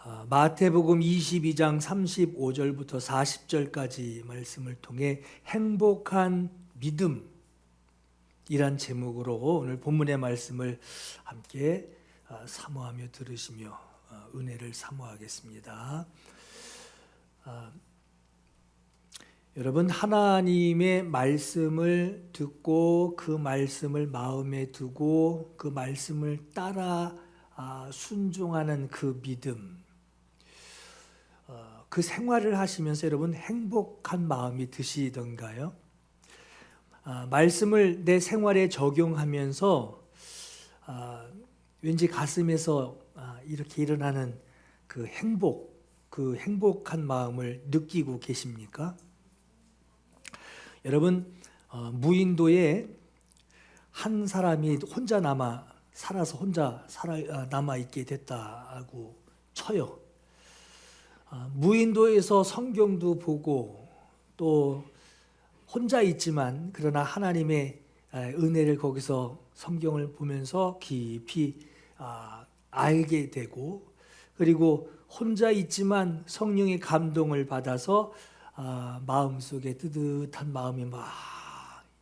마태복음 22장 35절부터 40절까지 말씀을 통해 행복한 믿음이란 제목으로 오늘 본문의 말씀을 함께 사모하며 들으시며 은혜를 사모하겠습니다. 여러분, 하나님의 말씀을 듣고 그 말씀을 마음에 두고 그 말씀을 따라 순종하는 그 믿음, 그 생활을 하시면서 여러분 행복한 마음이 드시던가요? 말씀을 내 생활에 적용하면서 왠지 가슴에서 이렇게 일어나는 그 행복한 마음을 느끼고 계십니까? 여러분, 무인도에 한 사람이 혼자 남아 있게 됐다고 쳐요. 무인도에서 성경도 보고 또 혼자 있지만 그러나 하나님의 은혜를 거기서 성경을 보면서 깊이 알게 되고, 그리고 혼자 있지만 성령의 감동을 받아서 마음속에 뜨뜻한 마음이 막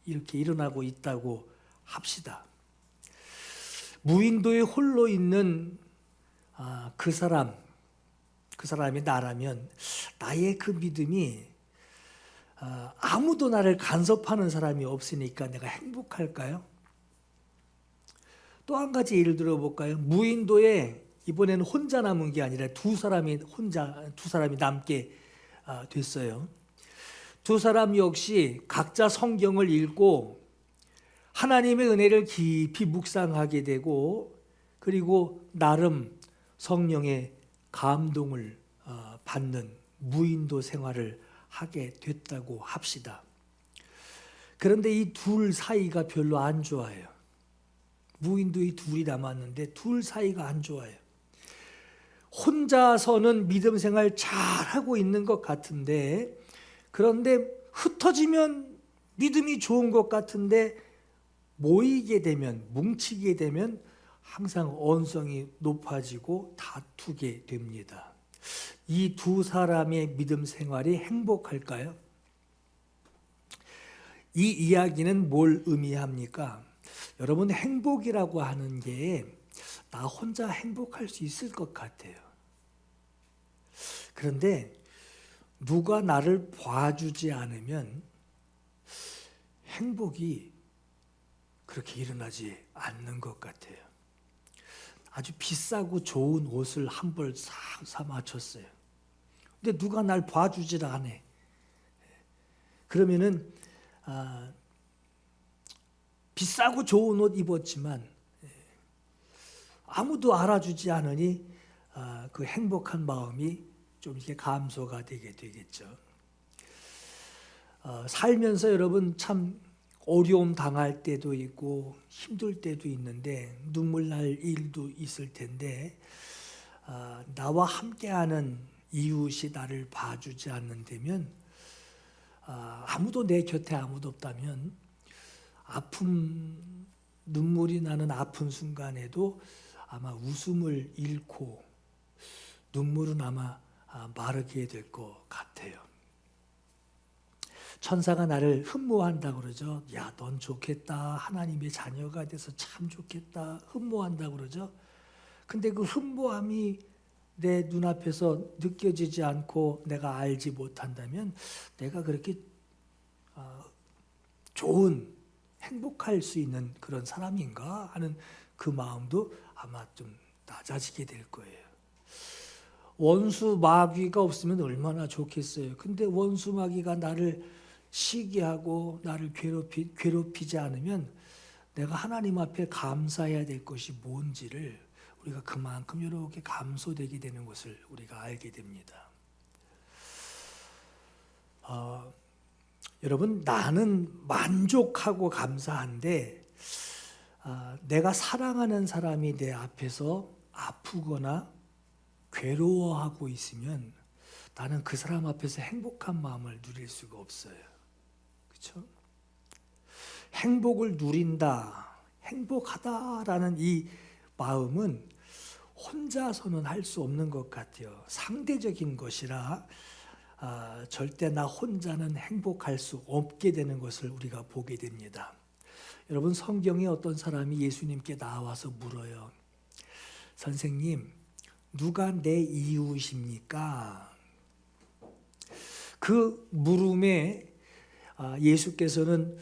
이렇게 일어나고 있다고 합시다. 무인도에 홀로 있는 그 사람이 나라면 나의 그 믿음이 아무도 나를 간섭하는 사람이 없으니까 내가 행복할까요? 또 한 가지 예를 들어볼까요? 무인도에 이번에는 혼자 남은 게 아니라 두 사람이 남게 됐어요. 두 사람 역시 각자 성경을 읽고 하나님의 은혜를 깊이 묵상하게 되고, 그리고 나름 성령의 감동을 받는 무인도 생활을 하게 됐다고 합시다. 그런데 이 둘 사이가 별로 안 좋아요. 무인도에 둘이 남았는데 둘 사이가 안 좋아요. 혼자서는 믿음 생활 잘하고 있는 것 같은데, 그런데 흩어지면 믿음이 좋은 것 같은데 뭉치게 되면 항상 언성이 높아지고 다투게 됩니다. 이 두 사람의 믿음 생활이 행복할까요? 이 이야기는 뭘 의미합니까? 여러분, 행복이라고 하는 게 나 혼자 행복할 수 있을 것 같아요. 그런데 누가 나를 봐주지 않으면 행복이 그렇게 일어나지 않는 것 같아요. 아주 비싸고 좋은 옷을 한 벌 사 맞췄어요. 근데 누가 날 봐주질 않아. 그러면은 비싸고 좋은 옷 입었지만 아무도 알아주지 않으니 그 행복한 마음이 좀 이렇게 감소가 되게 되겠죠. 살면서 여러분 참 어려움 당할 때도 있고 힘들 때도 있는데 눈물 날 일도 있을 텐데 나와 함께하는 이웃이 나를 봐주지 않는다면, 아무도 내 곁에 아무도 없다면 눈물이 나는 아픈 순간에도 아마 웃음을 잃고 눈물은 아마 마르게 될 것 같아요. 천사가 나를 흠모한다 그러죠. 야, 넌 좋겠다. 하나님의 자녀가 돼서 참 좋겠다. 흠모한다 그러죠. 근데 그 흠모함이 내 눈앞에서 느껴지지 않고 내가 알지 못한다면 내가 그렇게 좋은 행복할 수 있는 그런 사람인가 하는 그 마음도 아마 좀 낮아지게 될 거예요. 원수 마귀가 없으면 얼마나 좋겠어요. 근데 원수 마귀가 나를 시기하고 나를 괴롭히지 않으면 내가 하나님 앞에 감사해야 될 것이 뭔지를 우리가 그만큼 이렇게 감소되게 되는 것을 우리가 알게 됩니다. 여러분, 나는 만족하고 감사한데 내가 사랑하는 사람이 내 앞에서 아프거나 괴로워하고 있으면 나는 그 사람 앞에서 행복한 마음을 누릴 수가 없어요. 그렇죠? 행복을 누린다, 행복하다라는 이 마음은 혼자서는 할 수 없는 것 같아요. 상대적인 것이라 절대 나 혼자는 행복할 수 없게 되는 것을 우리가 보게 됩니다. 여러분, 성경에 어떤 사람이 예수님께 나와서 물어요. 선생님, 누가 내 이웃입니까? 그 물음에 예수께서는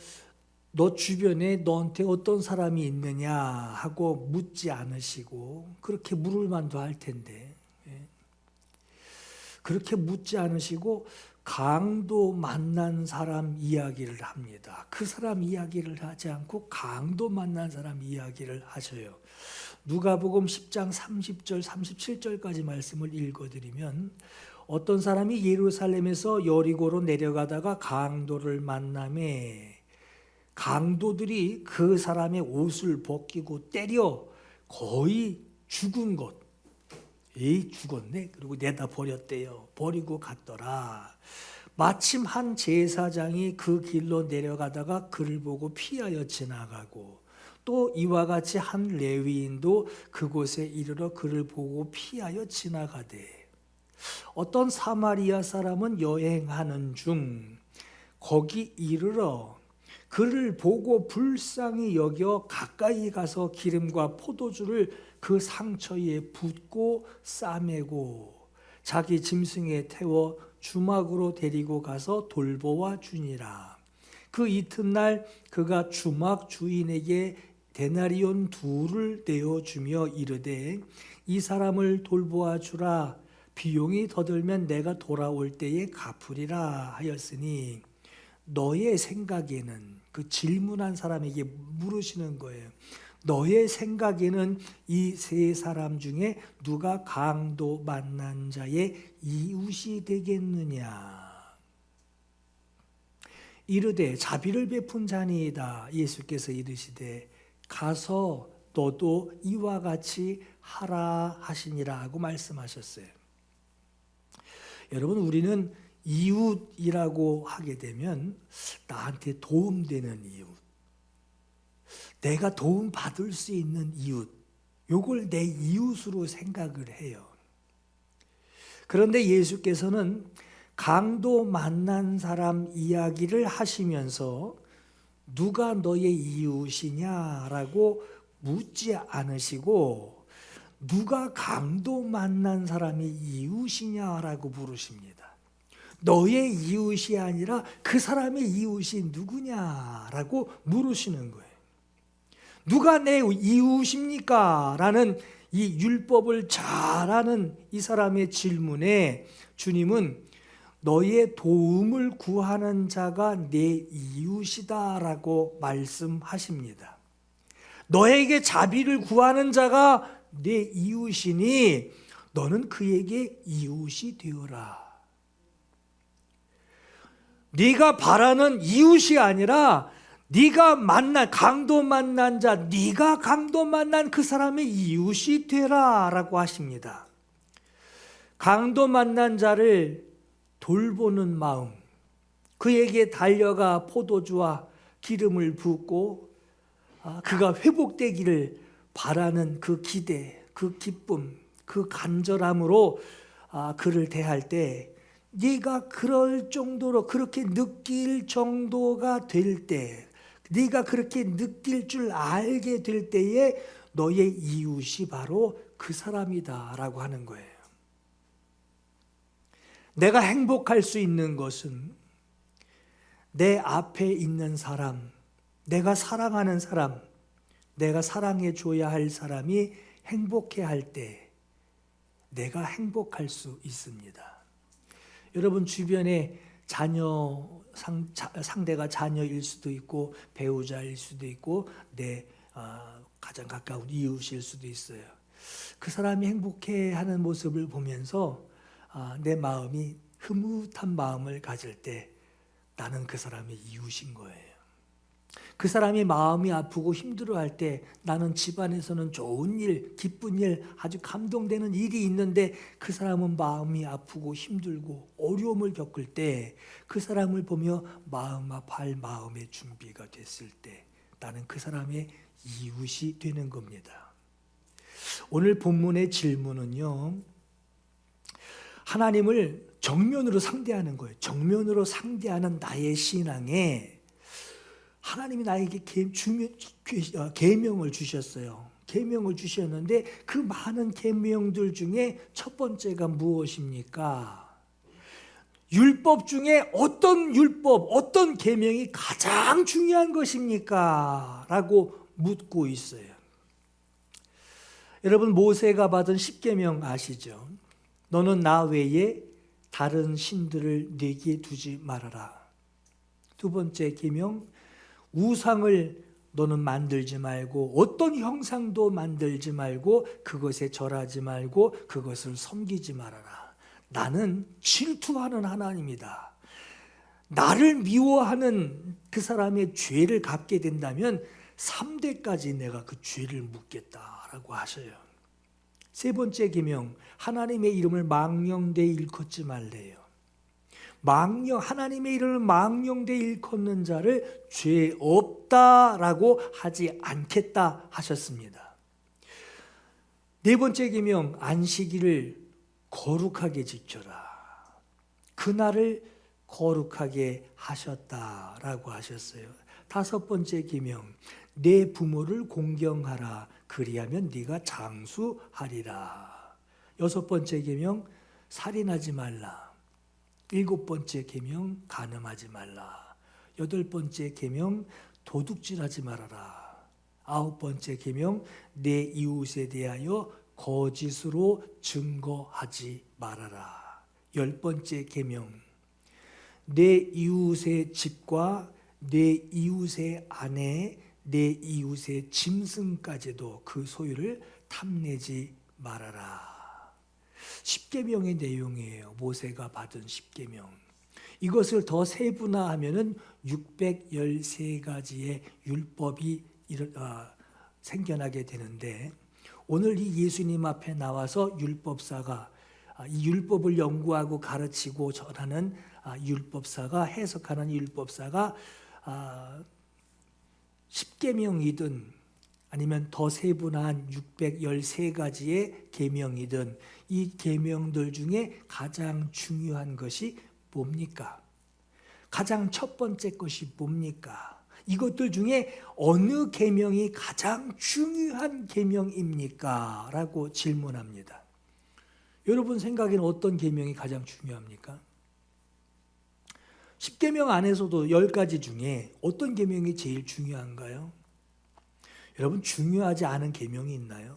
너 주변에 너한테 어떤 사람이 있느냐 하고 묻지 않으시고, 그렇게 물을 만도 할 텐데 그렇게 묻지 않으시고 강도 만난 사람 이야기를 합니다. 그 사람 이야기를 하지 않고 강도 만난 사람 이야기를 하셔요. 누가복음 10장 30절 37절까지 말씀을 읽어드리면, 어떤 사람이 예루살렘에서 여리고로 내려가다가 강도를 만나매 강도들이 그 사람의 옷을 벗기고 때려 거의 죽은 것. 에이, 죽었네. 그리고 내다 버렸대요. 버리고 갔더라. 마침 한 제사장이 그 길로 내려가다가 그를 보고 피하여 지나가고, 또 이와 같이 한 레위인도 그곳에 이르러 그를 보고 피하여 지나가되, 어떤 사마리아 사람은 여행하는 중 거기 이르러 그를 보고 불쌍히 여겨 가까이 가서 기름과 포도주를 그 상처에 붓고 싸매고 자기 짐승에 태워 주막으로 데리고 가서 돌보아 주니라. 그 이튿날 그가 주막 주인에게 데나리온 2를 내어주며 이르되, 이 사람을 돌보아 주라. 비용이 더 들면 내가 돌아올 때에 갚으리라 하였으니, 너의 생각에는, 그 질문한 사람에게 물으시는 거예요. 너의 생각에는 이 3사람 중에 누가 강도 만난 자의 이웃이 되겠느냐? 이르되 자비를 베푼 자니이다. 예수께서 이르시되 가서 너도 이와 같이 하라 하시니라 하고 말씀하셨어요. 여러분, 우리는 이웃이라고 하게 되면 나한테 도움되는 이웃, 내가 도움 받을 수 있는 이웃, 요걸 내 이웃으로 생각을 해요. 그런데 예수께서는 강도 만난 사람 이야기를 하시면서 누가 너의 이웃이냐라고 묻지 않으시고, 누가 강도 만난 사람이 이웃이냐라고 물으십니다. 너의 이웃이 아니라 그 사람의 이웃이 누구냐라고 물으시는 거예요. 누가 내 이웃입니까? 라는 이 율법을 잘 아는 이 사람의 질문에 주님은 너의 도움을 구하는 자가 내 이웃이다라고 말씀하십니다. 너에게 자비를 구하는 자가 내 이웃이니 너는 그에게 이웃이 되어라. 네가 바라는 이웃이 아니라 네가 만난 강도 만난 자, 네가 강도 만난 그 사람의 이웃이 되라라고 하십니다. 강도 만난 자를 돌보는 마음, 그에게 달려가 포도주와 기름을 붓고 그가 회복되기를 바라는 그 기대, 그 기쁨, 그 간절함으로 그를 대할 때, 네가 그럴 정도로 그렇게 느낄 정도가 될 때, 네가 그렇게 느낄 줄 알게 될 때에 너의 이웃이 바로 그 사람이다라고 하는 거예요. 내가 행복할 수 있는 것은 내 앞에 있는 사람, 내가 사랑하는 사람, 내가 사랑해 줘야 할 사람이 행복해 할 때 내가 행복할 수 있습니다. 여러분 주변에 상대가 자녀일 수도 있고 배우자일 수도 있고 내 가장 가까운 이웃일 수도 있어요. 그 사람이 행복해하는 모습을 보면서 내 마음이 흐뭇한 마음을 가질 때 나는 그 사람의 이웃인 거예요. 그 사람이 마음이 아프고 힘들어할 때 나는 집안에서는 좋은 일, 기쁜 일, 아주 감동되는 일이 있는데 그 사람은 마음이 아프고 힘들고 어려움을 겪을 때 그 사람을 보며 마음 아파할 마음의 준비가 됐을 때 나는 그 사람의 이웃이 되는 겁니다. 오늘 본문의 질문은요, 하나님을 정면으로 상대하는 거예요. 정면으로 상대하는 나의 신앙에 하나님이 나에게 계명을 주셨어요. 계명을 주셨는데 그 많은 계명들 중에 첫 번째가 무엇입니까? 율법 중에 어떤 율법, 어떤 계명이 가장 중요한 것입니까? 라고 묻고 있어요. 여러분, 모세가 받은 십계명 아시죠? 너는 나 외에 다른 신들을 내게 두지 말아라. 두 번째 계명, 우상을 너는 만들지 말고 어떤 형상도 만들지 말고 그것에 절하지 말고 그것을 섬기지 말아라. 나는 질투하는 하나님이다. 나를 미워하는 그 사람의 죄를 갚게 된다면 3대까지 내가 그 죄를 묻겠다라고 하셔요. 세 번째 계명, 하나님의 이름을 망령되이 일컫지 말래요. 하나님의 이름을 망령되이 일컫는 자를 죄 없다라고 하지 않겠다 하셨습니다. 네 번째 계명, 안식일을 거룩하게 지켜라. 그날을 거룩하게 하셨다라고 하셨어요. 다섯 번째 계명, 내 부모를 공경하라. 그리하면 네가 장수하리라. 여섯 번째 계명, 살인하지 말라. 일곱 번째 계명, 간음하지 말라. 여덟 번째 계명, 도둑질하지 말아라. 아홉 번째 계명, 내 이웃에 대하여 거짓으로 증거하지 말아라. 열 번째 계명, 내 이웃의 집과 내 이웃의 아내, 내 이웃의 짐승까지도 그 소유를 탐내지 말아라. 십계명의 내용이에요. 모세가 받은 십계명. 이것을 더 세분화하면은 613가지의 율법이 생겨나게 되는데, 오늘 이 예수님 앞에 나와서 율법사가 이 율법을 연구하고 가르치고 전하는 율법사가, 해석하는 율법사가 십계명이든 아니면 더 세분한 613가지의 계명이든 이 계명들 중에 가장 중요한 것이 뭡니까? 가장 첫 번째 것이 뭡니까? 이것들 중에 어느 계명이 가장 중요한 계명입니까? 라고 질문합니다. 여러분 생각에는 어떤 계명이 가장 중요합니까? 10계명 안에서도 10가지 중에 어떤 계명이 제일 중요한가요? 여러분, 중요하지 않은 계명이 있나요?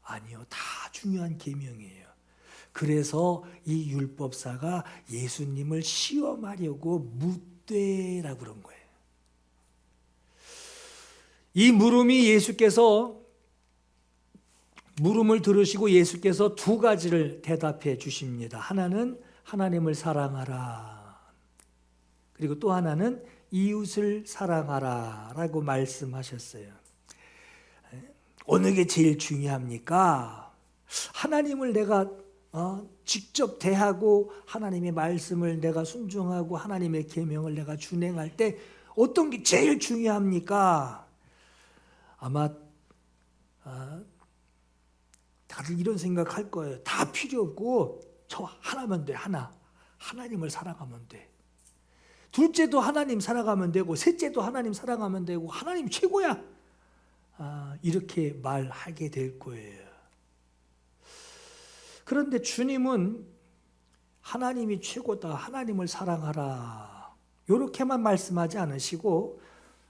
아니요, 다 중요한 계명이에요. 그래서 이 율법사가 예수님을 시험하려고 묻되라고 그런 거예요. 이 물음이 물음을 들으시고 예수께서 두 가지를 대답해 주십니다. 하나는 하나님을 사랑하라. 그리고 또 하나는 이웃을 사랑하라 라고 말씀하셨어요. 어느 게 제일 중요합니까? 하나님을 내가 직접 대하고 하나님의 말씀을 내가 순종하고 하나님의 계명을 내가 준행할 때 어떤 게 제일 중요합니까? 아마 다들 이런 생각할 거예요. 다 필요 없고 저 하나면 돼. 하나님을 사랑하면 돼. 둘째도 하나님 사랑하면 되고 셋째도 하나님 사랑하면 되고 하나님 최고야. 이렇게 말하게 될 거예요. 그런데 주님은 하나님이 최고다. 하나님을 사랑하라. 이렇게만 말씀하지 않으시고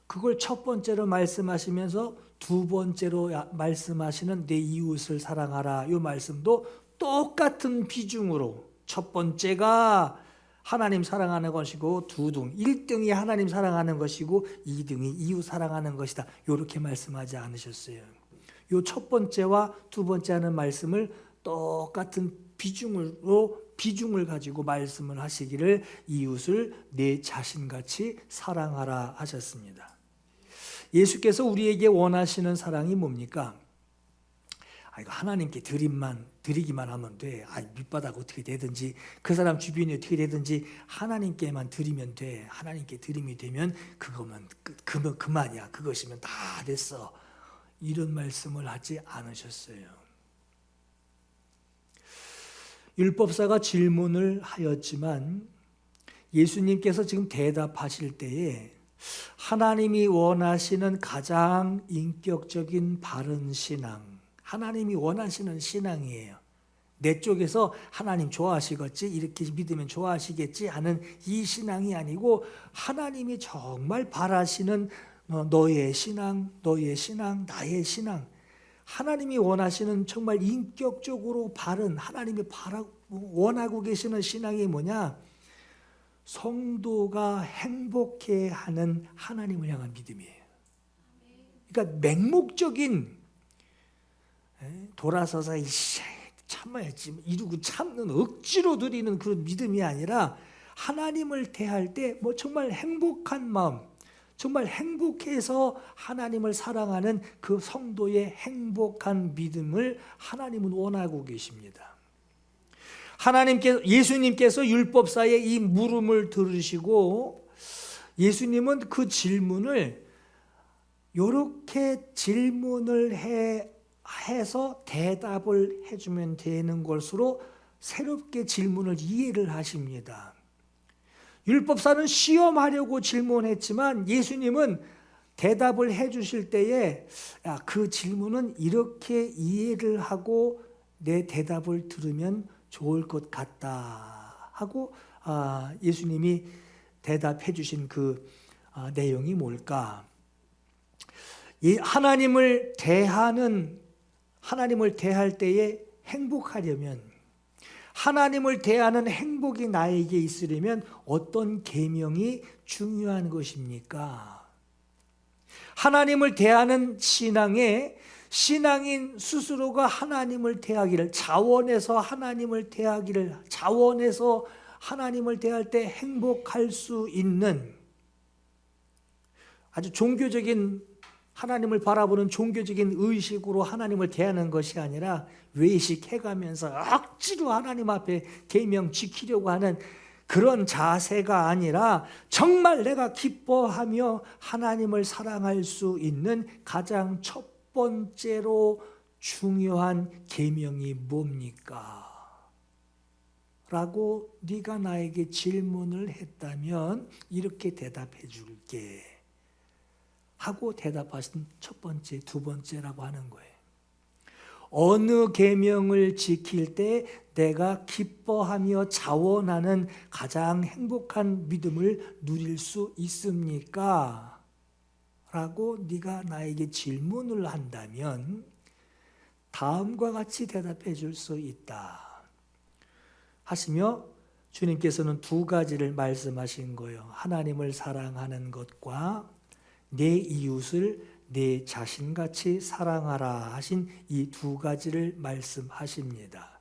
그걸 첫 번째로 말씀하시면서 두 번째로 말씀하시는 내 이웃을 사랑하라. 이 말씀도 똑같은 비중으로 첫 번째가 하나님 사랑하는 것이고 1등이 하나님 사랑하는 것이고 2등이 이웃 사랑하는 것이다. 이렇게 말씀하지 않으셨어요. 이 첫 번째와 두 번째 하는 말씀을 똑같은 비중을 가지고 말씀을 하시기를 이웃을 내 자신같이 사랑하라 하셨습니다. 예수께서 우리에게 원하시는 사랑이 뭡니까? 이거 하나님께 드리기만 하면 돼. 밑바닥 어떻게 되든지 그 사람 주변이 어떻게 되든지 하나님께만 드리면 돼. 하나님께 드림이 되면 그거면 그만이야. 그것이면 다 됐어. 이런 말씀을 하지 않으셨어요. 율법사가 질문을 하였지만 예수님께서 지금 대답하실 때에 하나님이 원하시는 가장 인격적인 바른 신앙, 하나님이 원하시는 신앙이에요. 내 쪽에서 하나님 좋아하시겠지, 이렇게 믿으면 좋아하시겠지 하는 이 신앙이 아니고 하나님이 정말 바라시는 너의 신앙, 나의 신앙, 하나님이 원하시는 정말 인격적으로 바른, 하나님이 원하고 계시는 신앙이 뭐냐? 성도가 행복해하는 하나님을 향한 믿음이에요. 그러니까 맹목적인 돌아서서 참아야지 이러고 참는 억지로 드리는 그런 믿음이 아니라 하나님을 대할 때 정말 행복한 마음, 정말 행복해서 하나님을 사랑하는 그 성도의 행복한 믿음을 하나님은 원하고 계십니다. 예수님께서 율법사의 이 물음을 들으시고 예수님은 그 질문을 이렇게 질문을 해서 대답을 해주면 되는 것으로 새롭게 질문을 이해를 하십니다. 율법사는 시험하려고 질문했지만 예수님은 대답을 해주실 때에 그 질문은 이렇게 이해를 하고 내 대답을 들으면 좋을 것 같다 하고 예수님이 대답해 주신 그 내용이 뭘까? 하나님을 대할 때에 행복하려면, 하나님을 대하는 행복이 나에게 있으려면 어떤 계명이 중요한 것입니까? 하나님을 대하는 신앙인 스스로가 하나님을 대하기를, 자원해서 하나님을 대할 때 행복할 수 있는 아주 종교적인, 하나님을 바라보는 종교적인 의식으로 하나님을 대하는 것이 아니라 외식해가면서 억지로 하나님 앞에 계명 지키려고 하는 그런 자세가 아니라 정말 내가 기뻐하며 하나님을 사랑할 수 있는 가장 첫 번째로 중요한 계명이 뭡니까? 라고 네가 나에게 질문을 했다면 이렇게 대답해 줄게 하고 대답하신 첫 번째, 두 번째라고 하는 거예요. 어느 계명을 지킬 때 내가 기뻐하며 자원하는 가장 행복한 믿음을 누릴 수 있습니까? 라고 네가 나에게 질문을 한다면 다음과 같이 대답해 줄 수 있다 하시며 주님께서는 두 가지를 말씀하신 거예요. 하나님을 사랑하는 것과 내 이웃을 내 자신같이 사랑하라 하신 이 두 가지를 말씀하십니다.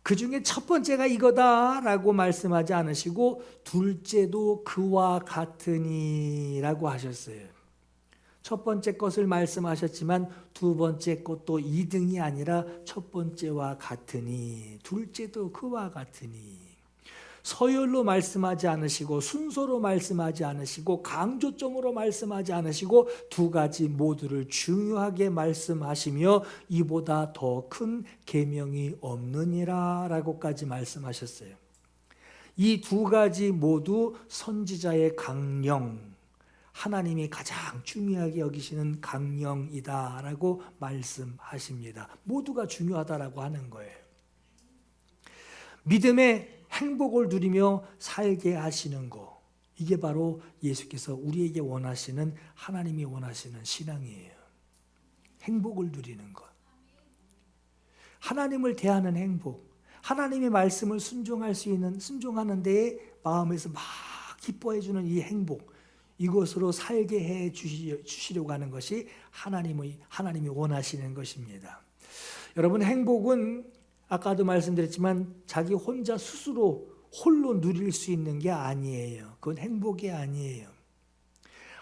그 중에 첫 번째가 이거다라고 말씀하지 않으시고 둘째도 그와 같으니라고 하셨어요. 첫 번째 것을 말씀하셨지만 두 번째 것도 2등이 아니라 첫 번째와 같으니, 둘째도 그와 같으니. 서열로 말씀하지 않으시고 순서로 말씀하지 않으시고 강조점으로 말씀하지 않으시고 두 가지 모두를 중요하게 말씀하시며 이보다 더 큰 계명이 없느니라 라고까지 말씀하셨어요. 이 두 가지 모두 선지자의 강령, 하나님이 가장 중요하게 여기시는 강령이다라고 말씀하십니다. 모두가 중요하다라고 하는 거예요. 믿음의 행복을 누리며 살게 하시는 것, 이게 바로 예수께서 우리에게 원하시는, 하나님이 원하시는 신앙이에요. 행복을 누리는 것, 하나님을 대하는 행복, 하나님의 말씀을 순종할 수 있는, 순종하는 데에 마음에서 막 기뻐해 주는 이 행복, 이것으로 살게 해 주시려고 하는 것이 하나님이 원하시는 것입니다. 여러분, 행복은 아까도 말씀드렸지만 자기 혼자 스스로 홀로 누릴 수 있는 게 아니에요. 그건 행복이 아니에요.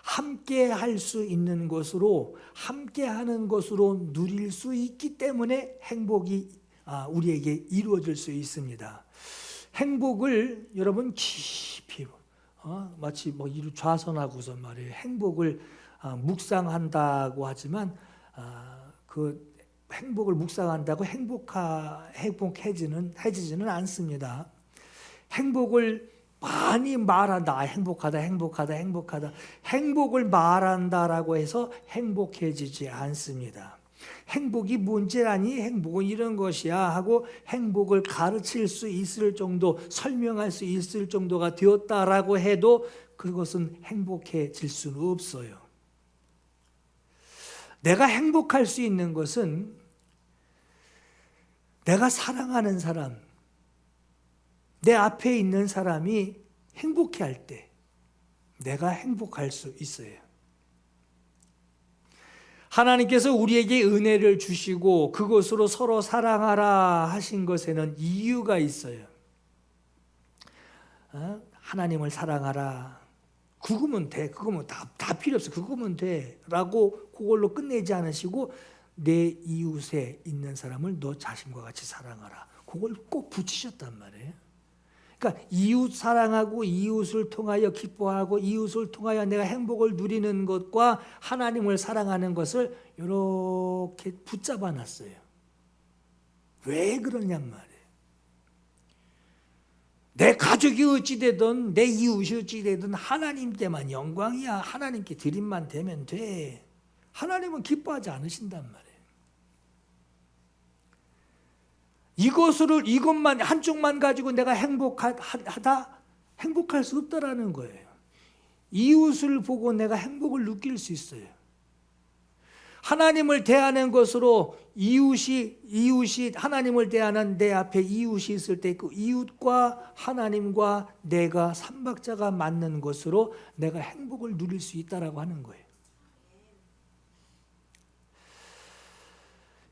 함께 할 수 있는 것으로, 함께 하는 것으로 누릴 수 있기 때문에 행복이 우리에게 이루어질 수 있습니다. 행복을 여러분 깊이 마치 이루 좌선하고서 말이에요. 행복을 묵상한다고 하지만 그 행복을 묵상한다고 행복해지지는 않습니다. 행복을 많이 말한다. 행복하다. 행복을 말한다라고 해서 행복해지지 않습니다. 행복이 뭔지라니 행복은 이런 것이야 하고 행복을 가르칠 수 있을 정도, 설명할 수 있을 정도가 되었다라고 해도 그것은 행복해질 수는 없어요. 내가 행복할 수 있는 것은 내가 사랑하는 사람, 내 앞에 있는 사람이 행복해할 때 내가 행복할 수 있어요. 하나님께서 우리에게 은혜를 주시고 그것으로 서로 사랑하라 하신 것에는 이유가 있어요. 하나님을 사랑하라. 그거면 돼. 그거면 다 필요 없어. 그거면 돼. 라고 그걸로 끝내지 않으시고 내 이웃에 있는 사람을 너 자신과 같이 사랑하라. 그걸 꼭 붙이셨단 말이에요. 그러니까 이웃 사랑하고 이웃을 통하여 기뻐하고 이웃을 통하여 내가 행복을 누리는 것과 하나님을 사랑하는 것을 이렇게 붙잡아 놨어요. 왜 그러냔 말이에요. 내 가족이 어찌되든 내 이웃이 어찌되든 하나님 때만 영광이야. 하나님께 드림만 되면 돼. 하나님은 기뻐하지 않으신단 말이에요. 이것만 한쪽만 가지고 내가 행복할 수 없다라는 거예요. 이웃을 보고 내가 행복을 느낄 수 있어요. 하나님을 대하는 것으로 이웃이 하나님을 대하는 내 앞에 이웃이 있을 때 그 이웃과 하나님과 내가 삼박자가 맞는 것으로 내가 행복을 누릴 수 있다라고 하는 거예요.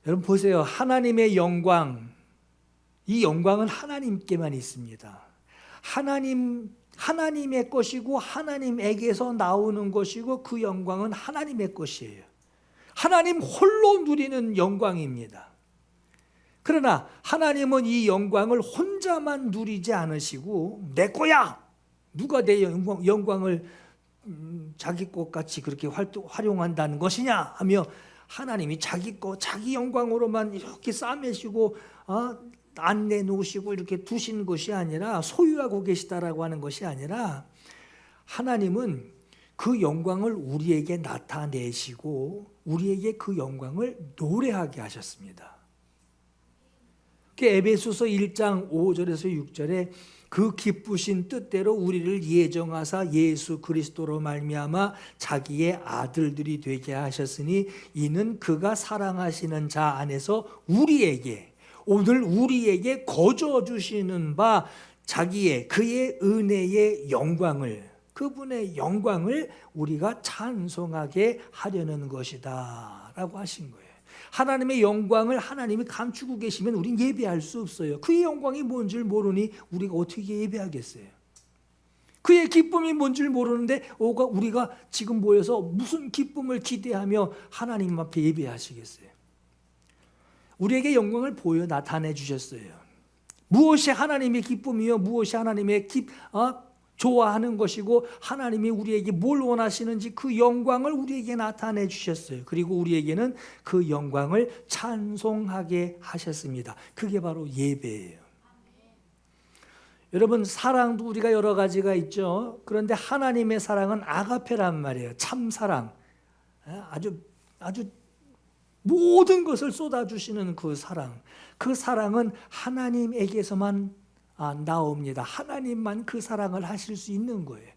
여러분 보세요. 하나님의 영광, 이 영광은 하나님께만 있습니다. 하나님의 것이고 하나님에게서 나오는 것이고 그 영광은 하나님의 것이에요. 하나님 홀로 누리는 영광입니다. 그러나 하나님은 이 영광을 혼자만 누리지 않으시고 내 거야! 누가 내 영광을 자기 것같이 그렇게 활용한다는 것이냐 하며 하나님이 자기 거, 자기 영광으로만 이렇게 싸매시고 안 내놓으시고 이렇게 두신 것이 아니라 소유하고 계시다라고 하는 것이 아니라 하나님은 그 영광을 우리에게 나타내시고 우리에게 그 영광을 노래하게 하셨습니다. 에베소서 1장 5절에서 6절에 그 기쁘신 뜻대로 우리를 예정하사 예수 그리스도로 말미암아 자기의 아들들이 되게 하셨으니 이는 그가 사랑하시는 자 안에서 오늘 우리에게 거저 주시는 바 그의 은혜의 영광을, 그분의 영광을 우리가 찬송하게 하려는 것이다 라고 하신 거예요. 하나님의 영광을 하나님이 감추고 계시면 우린 예배할 수 없어요. 그의 영광이 뭔 줄 모르니 우리가 어떻게 예배하겠어요? 그의 기쁨이 뭔 줄 모르는데 우리가 지금 모여서 무슨 기쁨을 기대하며 하나님 앞에 예배하시겠어요? 우리에게 영광을 보여 나타내 주셨어요. 무엇이 하나님의 기쁨이요, 무엇이 하나님의 좋아하는 것이고 하나님이 우리에게 뭘 원하시는지 그 영광을 우리에게 나타내 주셨어요. 그리고 우리에게는 그 영광을 찬송하게 하셨습니다. 그게 바로 예배예요. 여러분, 사랑도 우리가 여러 가지가 있죠. 그런데 하나님의 사랑은 아가페란 말이에요. 참사랑. 아주 모든 것을 쏟아주시는 그 사랑. 그 사랑은 하나님에게서만 나옵니다. 하나님만 그 사랑을 하실 수 있는 거예요.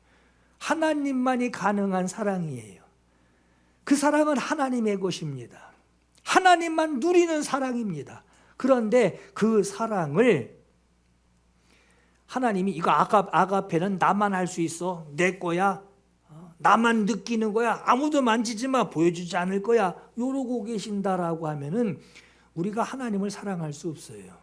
하나님만이 가능한 사랑이에요. 그 사랑은 하나님의 것입니다. 하나님만 누리는 사랑입니다. 그런데 그 사랑을 하나님이 이거 아가페는 나만 할 수 있어. 내 거야. 나만 느끼는 거야. 아무도 만지지 마. 보여주지 않을 거야. 이러고 계신다라고 하면은 우리가 하나님을 사랑할 수 없어요.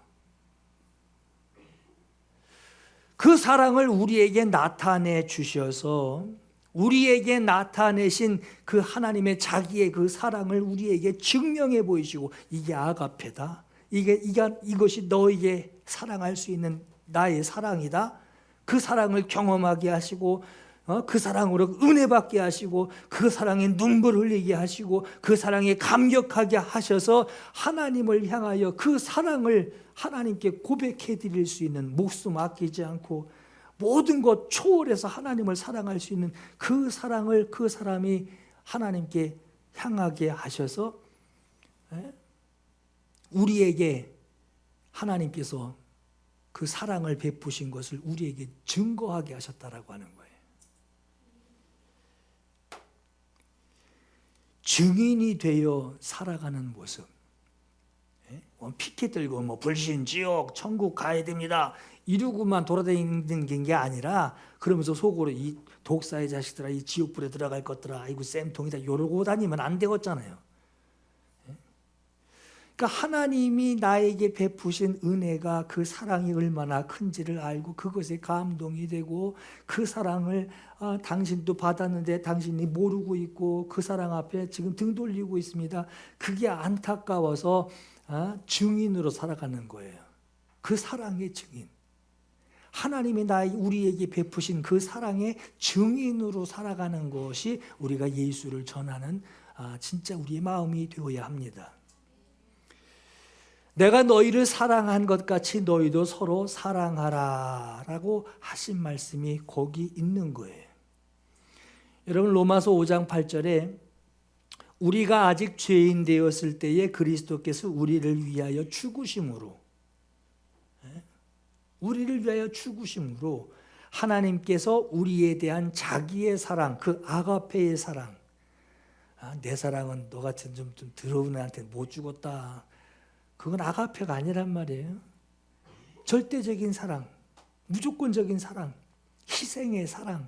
그 사랑을 우리에게 나타내 주셔서 우리에게 나타내신 그 하나님의 자기의 그 사랑을 우리에게 증명해 보이시고 이게 아가페다. 이것이 너에게 사랑할 수 있는 나의 사랑이다. 그 사랑을 경험하게 하시고 그 사랑으로 은혜 받게 하시고 그 사랑에 눈물 흘리게 하시고 그 사랑에 감격하게 하셔서 하나님을 향하여 그 사랑을 하나님께 고백해 드릴 수 있는, 목숨 아끼지 않고 모든 것 초월해서 하나님을 사랑할 수 있는 그 사랑을 그 사람이 하나님께 향하게 하셔서 우리에게 하나님께서 그 사랑을 베푸신 것을 우리에게 증거하게 하셨다라고 하는 거예요. 증인이 되어 살아가는 모습. 피켓 들고 불신, 지옥, 천국 가야 됩니다 이러고만 돌아다니는 게 아니라, 그러면서 속으로 이 독사의 자식들아, 이 지옥불에 들어갈 것들아, 아이고 쌤통이다 이러고 다니면 안 되겠잖아요. 그러니까 하나님이 나에게 베푸신 은혜가, 그 사랑이 얼마나 큰지를 알고 그것에 감동이 되고 그 사랑을 당신도 받았는데 당신이 모르고 있고 그 사랑 앞에 지금 등 돌리고 있습니다. 그게 안타까워서 증인으로 살아가는 거예요. 그 사랑의 증인. 하나님이 우리에게 베푸신 그 사랑의 증인으로 살아가는 것이 우리가 예수를 전하는 진짜 우리의 마음이 되어야 합니다. 내가 너희를 사랑한 것 같이 너희도 서로 사랑하라 라고 하신 말씀이 거기 있는 거예요. 여러분, 로마서 5장 8절에 우리가 아직 죄인 되었을 때에 그리스도께서 우리를 위하여 죽으심으로, 우리를 위하여 죽으심으로 하나님께서 우리에 대한 자기의 사랑, 그 아가페의 사랑, 내 사랑은 너 같은 좀 더러운 애한테 못 죽었다, 그건 아가페가 아니란 말이에요. 절대적인 사랑, 무조건적인 사랑, 희생의 사랑,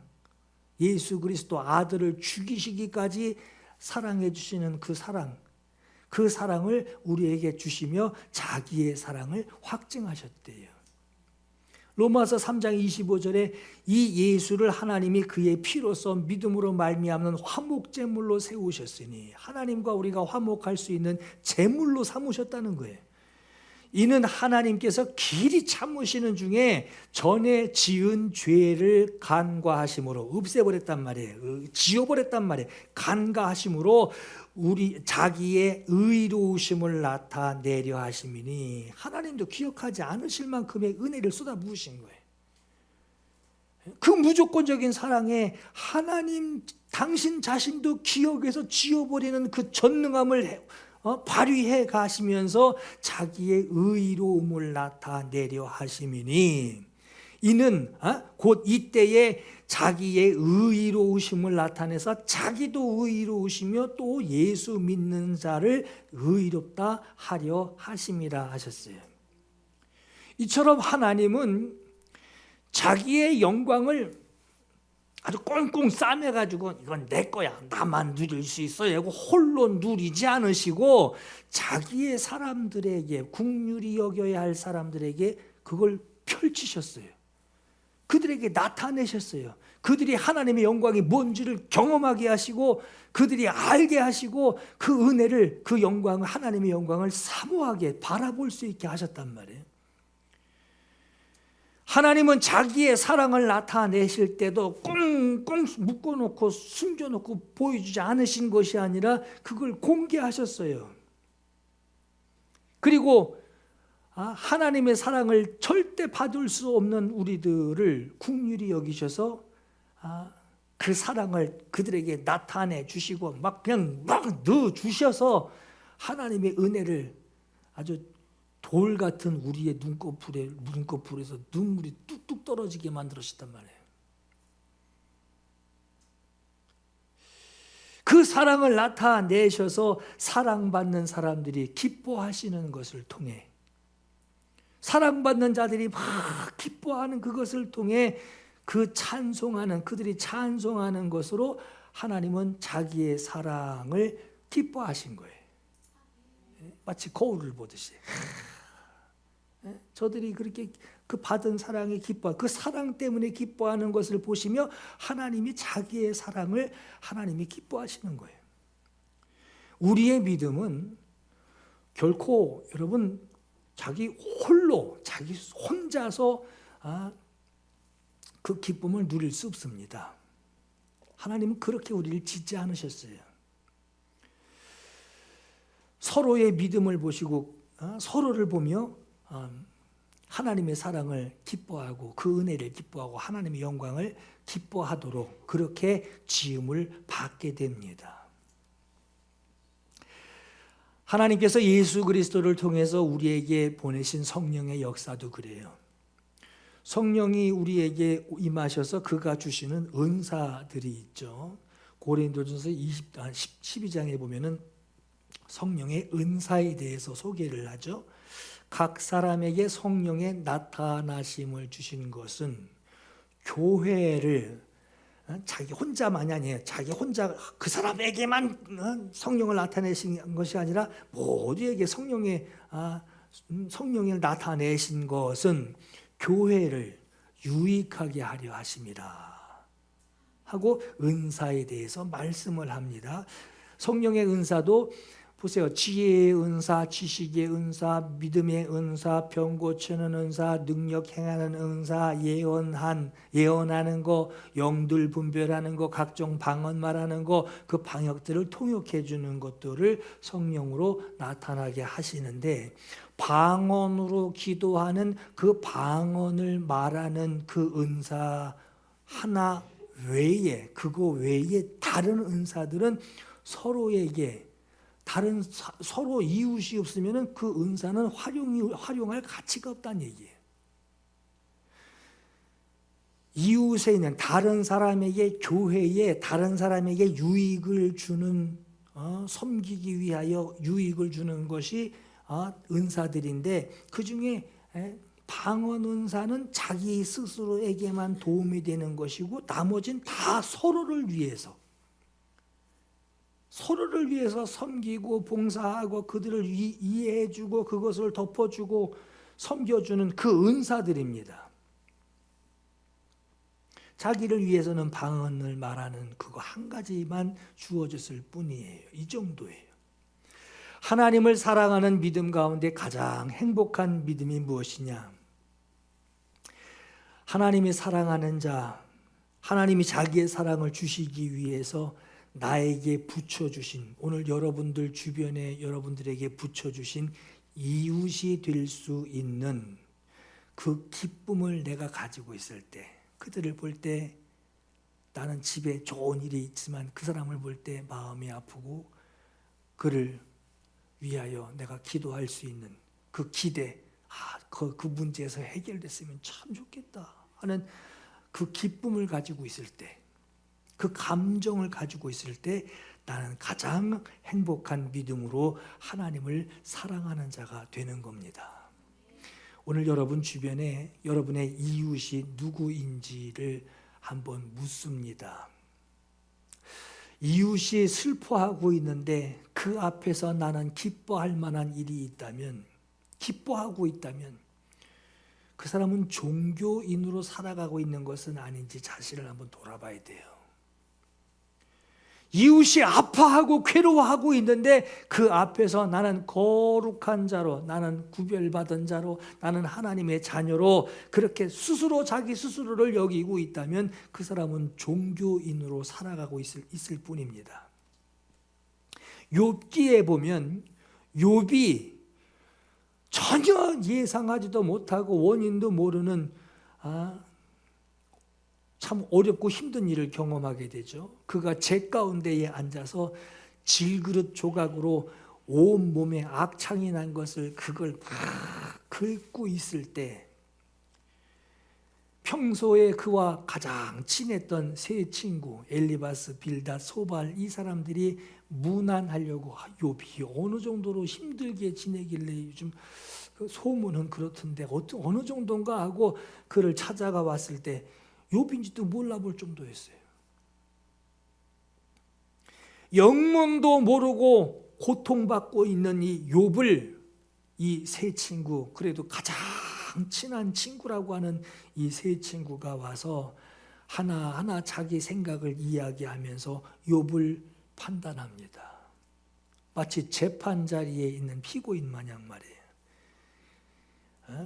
예수 그리스도 아들을 죽이시기까지 사랑해 주시는 그 사랑, 그 사랑을 우리에게 주시며 자기의 사랑을 확증하셨대요. 로마서 3장 25절에 이 예수를 하나님이 그의 피로써 믿음으로 말미암는 화목제물로 세우셨으니, 하나님과 우리가 화목할 수 있는 제물로 삼으셨다는 거예요. 이는 하나님께서 길이 참으시는 중에 전에 지은 죄를 간과하심으로, 없애버렸단 말이에요. 지워버렸단 말이에요. 간과하심으로 우리 자기의 의로우심을 나타내려 하심이니, 하나님도 기억하지 않으실 만큼의 은혜를 쏟아부으신 거예요. 그 무조건적인 사랑에 하나님 당신 자신도 기억에서 지워버리는 그 전능함을 발휘해 가시면서 자기의 의로움을 나타내려 하심이니, 이는 곧 이때에 자기의 의로우심을 나타내서 자기도 의로우시며 또 예수 믿는 자를 의롭다 하려 하심이라 하셨어요. 이처럼 하나님은 자기의 영광을 아주 꽁꽁 싸매가지고 이건 내 거야, 나만 누릴 수 있어 하고 홀로 누리지 않으시고 자기의 사람들에게, 긍휼히 여겨야 할 사람들에게 그걸 펼치셨어요. 그들에게 나타내셨어요. 그들이 하나님의 영광이 뭔지를 경험하게 하시고 그들이 알게 하시고 그 은혜를, 그 영광을, 하나님의 영광을 사모하게 바라볼 수 있게 하셨단 말이에요. 하나님은 자기의 사랑을 나타내실 때도 꽁꽁 묶어놓고 숨겨놓고 보여주지 않으신 것이 아니라 그걸 공개하셨어요. 그리고 하나님의 사랑을 절대 받을 수 없는 우리들을 긍휼히 여기셔서 그 사랑을 그들에게 나타내 주시고 그냥 넣어 주셔서 하나님의 은혜를 아주 돌 같은 우리의 눈꺼풀에서 눈물이 뚝뚝 떨어지게 만들었단 말이에요. 그 사랑을 나타내셔서 사랑받는 사람들이 기뻐하시는 것을 통해, 사랑받는 자들이 막 기뻐하는 그것을 통해 그 찬송하는, 그들이 찬송하는 것으로 하나님은 자기의 사랑을 기뻐하신 거예요. 마치 거울을 보듯이. 저들이 그렇게 그 받은 사랑에 기뻐, 그 사랑 때문에 기뻐하는 것을 보시며 하나님이 자기의 사랑을 하나님이 기뻐하시는 거예요. 우리의 믿음은 결코 여러분 자기 혼자서 그 기쁨을 누릴 수 없습니다. 하나님은 그렇게 우리를 짓지 않으셨어요. 서로의 믿음을 보시고 서로를 보며 하나님의 사랑을 기뻐하고 그 은혜를 기뻐하고 하나님의 영광을 기뻐하도록 그렇게 지음을 받게 됩니다. 하나님께서 예수 그리스도를 통해서 우리에게 보내신 성령의 역사도 그래요. 성령이 우리에게 임하셔서 그가 주시는 은사들이 있죠. 고린도전서 12장에 보면은 성령의 은사에 대해서 소개를 하죠. 각 사람에게 성령의 나타나심을 주신 것은 교회를 자기 혼자만이 아니에요. 자기 혼자 그 사람에게만 성령을 나타내신 것이 아니라 모두에게 성령을 나타내신 것은 교회를 유익하게 하려 하심이라 하고 은사에 대해서 말씀을 합니다. 성령의 은사도 보세요. 지혜의 은사, 지식의 은사, 믿음의 은사, 병 고치는 은사, 능력 행하는 은사, 예언하는 거, 영들 분별하는 거, 각종 방언 말하는 거, 그 방역들을 통역해 주는 것들을 성령으로 나타나게 하시는데, 방언으로 기도하는 그 방언을 말하는 그 은사 하나 외에, 그거 외에 다른 은사들은 서로에게 서로 이웃이 없으면 그 은사는 활용할 가치가 없다는 얘기예요. 이웃에 있는 다른 사람에게, 교회에 다른 사람에게 유익을 주는, 섬기기 위하여 유익을 주는 것이 은사들인데, 그 중에 방언 은사는 자기 스스로에게만 도움이 되는 것이고 나머지는 다 서로를 위해서 섬기고 봉사하고 그들을 이해해주고 그것을 덮어주고 섬겨주는 그 은사들입니다. 자기를 위해서는 방언을 말하는 그거 한 가지만 주어졌을 뿐이에요. 이 정도예요. 하나님을 사랑하는 믿음 가운데 가장 행복한 믿음이 무엇이냐? 하나님이 사랑하는 자, 하나님이 자기의 사랑을 주시기 위해서 나에게 붙여주신, 오늘 여러분들 주변에 여러분들에게 붙여주신 이웃이 될 수 있는 그 기쁨을 내가 가지고 있을 때, 그들을 볼 때 나는 집에 좋은 일이 있지만 그 사람을 볼 때 마음이 아프고 그를 위하여 내가 기도할 수 있는 그 기대, 그 문제에서 해결됐으면 참 좋겠다 하는 그 기쁨을 가지고 있을 때, 그 감정을 가지고 있을 때 나는 가장 행복한 믿음으로 하나님을 사랑하는 자가 되는 겁니다. 오늘 여러분 주변에 여러분의 이웃이 누구인지를 한번 묻습니다. 이웃이 슬퍼하고 있는데 그 앞에서 나는 기뻐할 만한 일이 있다면, 기뻐하고 있다면 그 사람은 종교인으로 살아가고 있는 것은 아닌지 자신을 한번 돌아봐야 돼요. 이웃이 아파하고 괴로워하고 있는데 그 앞에서 나는 거룩한 자로, 나는 구별받은 자로, 나는 하나님의 자녀로 그렇게 자기 스스로를 여기고 있다면 그 사람은 종교인으로 살아가고 있을 뿐입니다. 욥기에 보면 욥이 전혀 예상하지도 못하고 원인도 모르는 참 어렵고 힘든 일을 경험하게 되죠. 그가 재 가운데에 앉아서 질그릇 조각으로 온 몸에 악창이 난 것을 그걸 막 긁고 있을 때, 평소에 그와 가장 친했던 세 친구 엘리바스, 빌닷, 소발, 이 사람들이 문안하려고 욥이 어느 정도로 힘들게 지내길래 요즘 소문은 그렇던데 어느 정도인가 하고 그를 찾아가 왔을 때 욥인지도 몰라볼 정도였어요. 영문도 모르고 고통받고 있는 이 욥을 이 세 친구, 그래도 가장 친한 친구라고 하는 이 세 친구가 와서 하나하나 자기 생각을 이야기하면서 욥을 판단합니다. 마치 재판 자리에 있는 피고인 마냥 말이에요.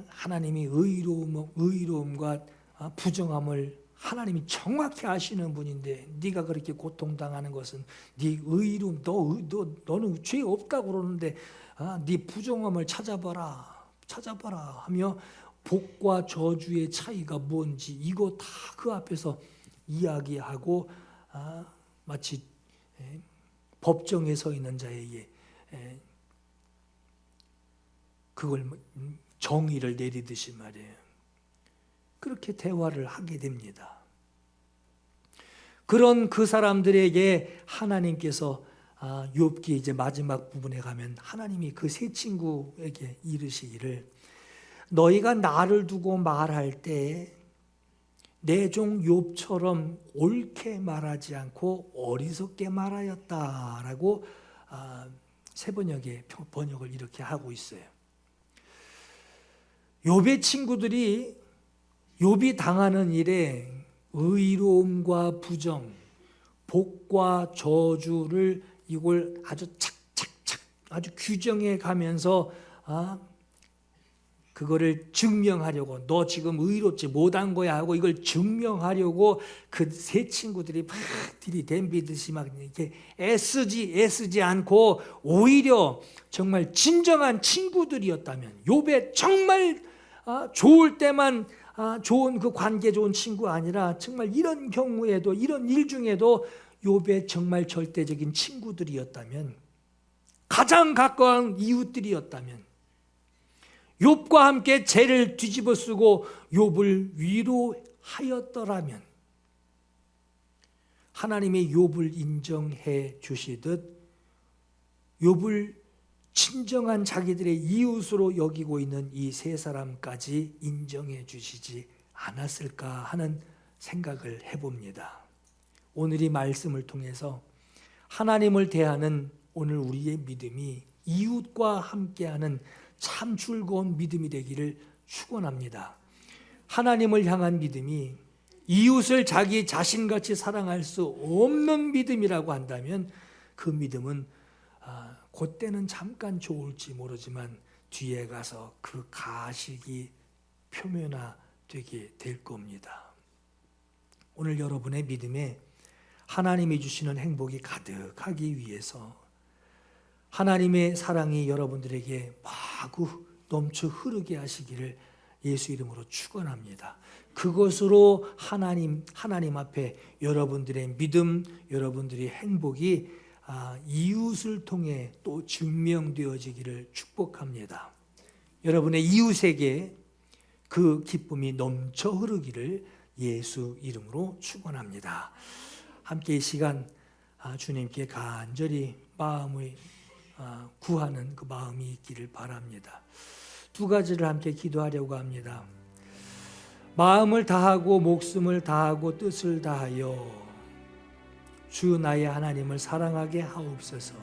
하나님이 의로움과 부정함을 하나님이 정확히 아시는 분인데 네가 그렇게 고통당하는 것은 네 의로움, 너는 죄 없다고 그러는데 네 부정함을 찾아봐라 하며 복과 저주의 차이가 뭔지 이거 다 그 앞에서 이야기하고 마치 법정에 서 있는 자에게 그걸 정의를 내리듯이 말이에요. 그렇게 대화를 하게 됩니다. 그런 그 사람들에게 하나님께서 욥기 이제 마지막 부분에 가면 하나님이 그 세 친구에게 이르시기를 너희가 나를 두고 말할 때 내 종 욥처럼 옳게 말하지 않고 어리석게 말하였다라고 세 번역의 번역을 이렇게 하고 있어요. 욥의 친구들이 욥이 당하는 일에 의로움과 부정, 복과 저주를 이걸 아주 착착착 아주 규정해 가면서 그거를 증명하려고 너 지금 의롭지 못한 거야 하고 이걸 증명하려고 그 세 친구들이 막 들이댐비듯이 막 이렇게 애쓰지 않고 오히려 정말 진정한 친구들이었다면 욥의 정말 좋을 때만 좋은 그 관계 좋은 친구 아니라 정말 이런 경우에도 이런 일 중에도 욥의 정말 절대적인 친구들이었다면 가장 가까운 이웃들이었다면 욥과 함께 죄를 뒤집어 쓰고 욥을 위로하였더라면 하나님의 욥을 인정해 주시듯 욥을 친정한 자기들의 이웃으로 여기고 있는 이 세 사람까지 인정해 주시지 않았을까 하는 생각을 해봅니다. 오늘 이 말씀을 통해서 하나님을 대하는 오늘 우리의 믿음이 이웃과 함께하는 참 즐거운 믿음이 되기를 축원합니다. 하나님을 향한 믿음이 이웃을 자기 자신같이 사랑할 수 없는 믿음이라고 한다면 그 믿음은 그때는 잠깐 좋을지 모르지만 뒤에 가서 그 가식이 표면화되게 될 겁니다. 오늘 여러분의 믿음에 하나님이 주시는 행복이 가득하기 위해서 하나님의 사랑이 여러분들에게 마구 넘쳐 흐르게 하시기를 예수 이름으로 축원합니다. 그것으로 하나님 앞에 여러분들의 믿음, 여러분들의 행복이 이웃을 통해 또 증명되어지기를 축복합니다. 여러분의 이웃에게 그 기쁨이 넘쳐 흐르기를 예수 이름으로 축원합니다. 함께 이 시간 주님께 간절히 마음을 구하는 그 마음이 있기를 바랍니다. 두 가지를 함께 기도하려고 합니다. 마음을 다하고 목숨을 다하고 뜻을 다하여 주 나의 하나님을 사랑하게 하옵소서.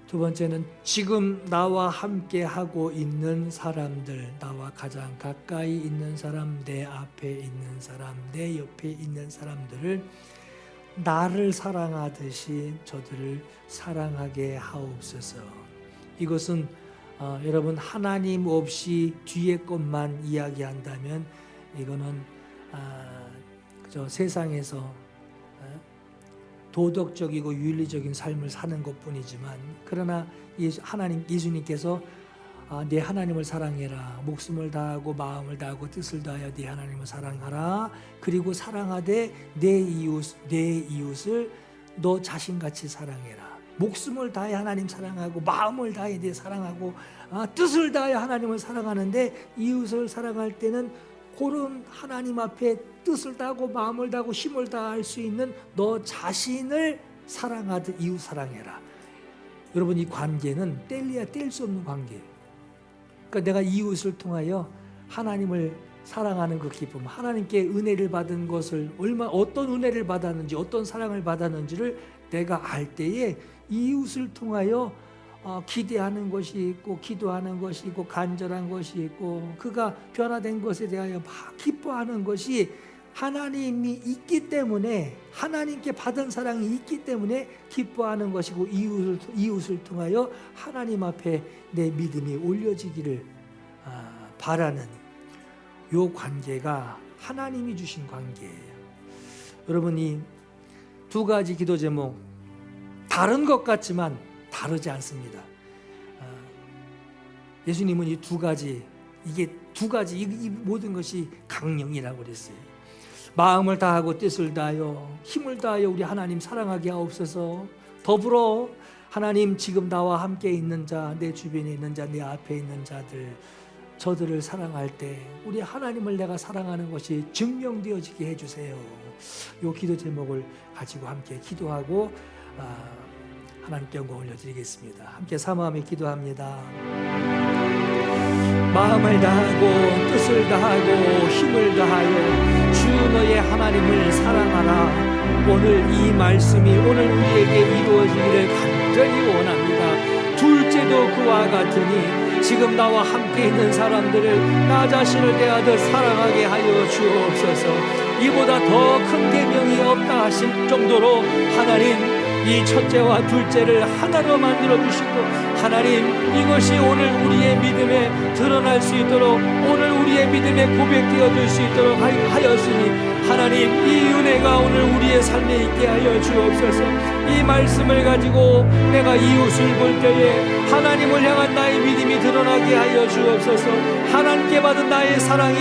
두 번째는 지금 나와 함께 하고 있는 사람들, 나와 가장 가까이 있는 사람, 내 앞에 있는 사람, 내 옆에 있는 사람들을 나를 사랑하듯이 저들을 사랑하게 하옵소서. 이것은 여러분 하나님 없이 뒤에 것만 이야기한다면 이거는 그저 세상에서 도덕적이고 윤리적인 삶을 사는 것뿐이지만 그러나 하나님 예수님께서 네 하나님을 사랑해라. 목숨을 다하고 마음을 다하고 뜻을 다하여 네 하나님을 사랑하라. 그리고 사랑하되 내 이웃을 너 자신같이 사랑해라. 목숨을 다해 하나님 사랑하고 마음을 다해 내 사랑하고 뜻을 다해 하나님을 사랑하는데 이웃을 사랑할 때는 그런 하나님 앞에 뜻을 다하고 마음을 다하고 힘을 다할 수 있는 너 자신을 사랑하듯 이웃 사랑해라. 여러분 이 관계는 뗄래야 뗄 수 없는 관계예요. 그러니까 내가 이웃을 통하여 하나님을 사랑하는 그 기쁨, 하나님께 은혜를 받은 것을 어떤 은혜를 받았는지 어떤 사랑을 받았는지를 내가 알 때에 이웃을 통하여 기대하는 것이 있고 기도하는 것이 있고 간절한 것이 있고 그가 변화된 것에 대하여 막 기뻐하는 것이 하나님이 있기 때문에 하나님께 받은 사랑이 있기 때문에 기뻐하는 것이고 이웃을 통하여 하나님 앞에 내 믿음이 올려지기를 바라는 요 관계가 하나님이 주신 관계예요. 여러분이 두 가지 기도 제목 다른 것 같지만 다르지 않습니다. 예수님은 이 두 가지 이 모든 것이 강령이라고 그랬어요. 마음을 다하고 뜻을 다하여 힘을 다하여 우리 하나님 사랑하게 하옵소서. 더불어 하나님 지금 나와 함께 있는 자, 내 주변에 있는 자, 내 앞에 있는 자들, 저들을 사랑할 때 우리 하나님을 내가 사랑하는 것이 증명되어지게 해주세요. 이 기도 제목을 가지고 함께 기도하고 하나님께 영광 올려드리겠습니다. 함께 사모하며 기도합니다. 마음을 다하고 뜻을 다하고 힘을 다하여 주 너의 하나님을 사랑하라. 오늘 이 말씀이 오늘 우리에게 이루어지기를 간절히 원합니다. 둘째도 그와 같으니 지금 나와 함께 있는 사람들을 나 자신을 대하듯 사랑하게 하여 주옵소서. 이보다 더 큰 계명이 없다 하신 정도로 하나님 이 첫째와 둘째를 하나로 만들어 주시고 하나님 이것이 오늘 우리의 믿음에 드러날 수 있도록 오늘 우리의 믿음에 고백되어질 수 있도록 하였으니 하나님 이 은혜가 오늘 우리의 삶에 있게 하여 주옵소서. 이 말씀을 가지고 내가 이웃을 볼 때에 하나님을 향한 나의 믿음이 드러나게 하여 주옵소서. 하나님께 받은 나의 사랑이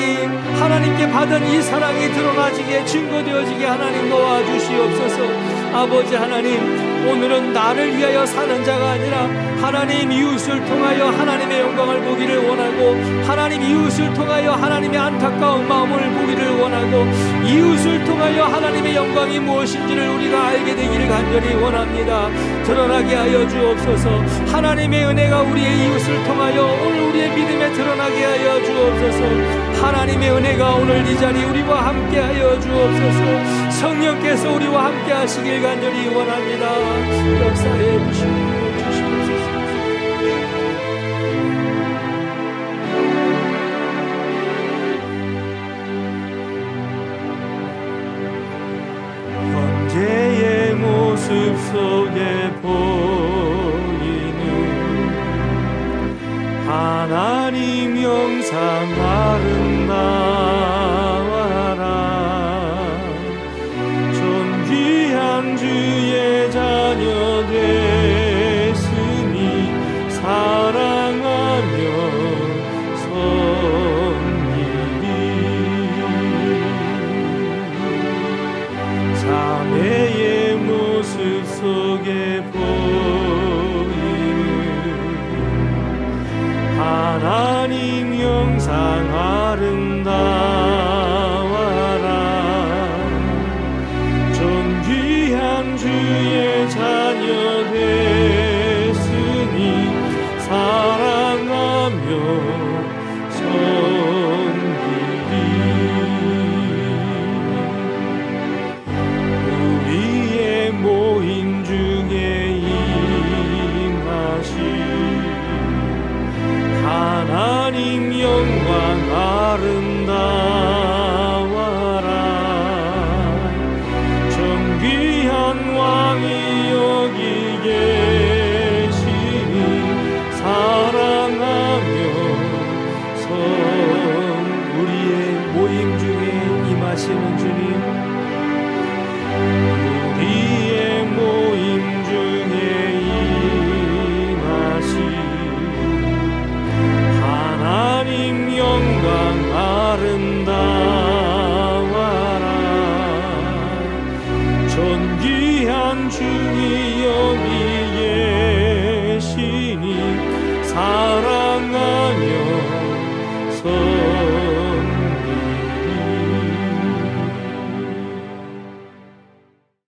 하나님께 받은 이 사랑이 드러나지게 증거되어지게 하나님 도와주시옵소서. 아버지 하나님 오늘은 나를 위하여 사는 자가 아니라 하나님 이웃을 통하여 하나님의 영광을 보기를 원하고 하나님 이웃을 통하여 하나님의 안타까운 마음을 보기를 원하고 이웃을 통하여 하나님의 영광이 무엇인지를 우리가 알게 되기를 간절히 원합니다. 드러나게 하여 주옵소서. 하나님의 은혜가 우리의 이웃을 통하여 오늘 우리의 믿음에 드러나게 하여 주옵소서. 하나님의 은혜가 오늘 이 자리 우리와 함께 하여 주옵소서. 성령께서 우리와 함께 하시길 간절히 원합니다. 역사해 주시옵소서. 현재의 모습 속에 보이는 하나님 영상 아름다워라. 존귀한 주의 자녀 됐으니 사랑하며 섬기리. 자매의 모습 속에 보이는 하나님 영상 아름다워라. 존귀한 주의 자녀 됐으니 사랑하며 섬기리. 우리의 모임 중에 임하신 하나님 영광 아름다워라. 존귀한 왕이 여기 계시니 사랑하며 우리의 모임 중에 임하시는 주님 우리의 모임 중에 임하신 하나님 영광 아름다워라. 존귀한 주님 여기 계시니 사랑하며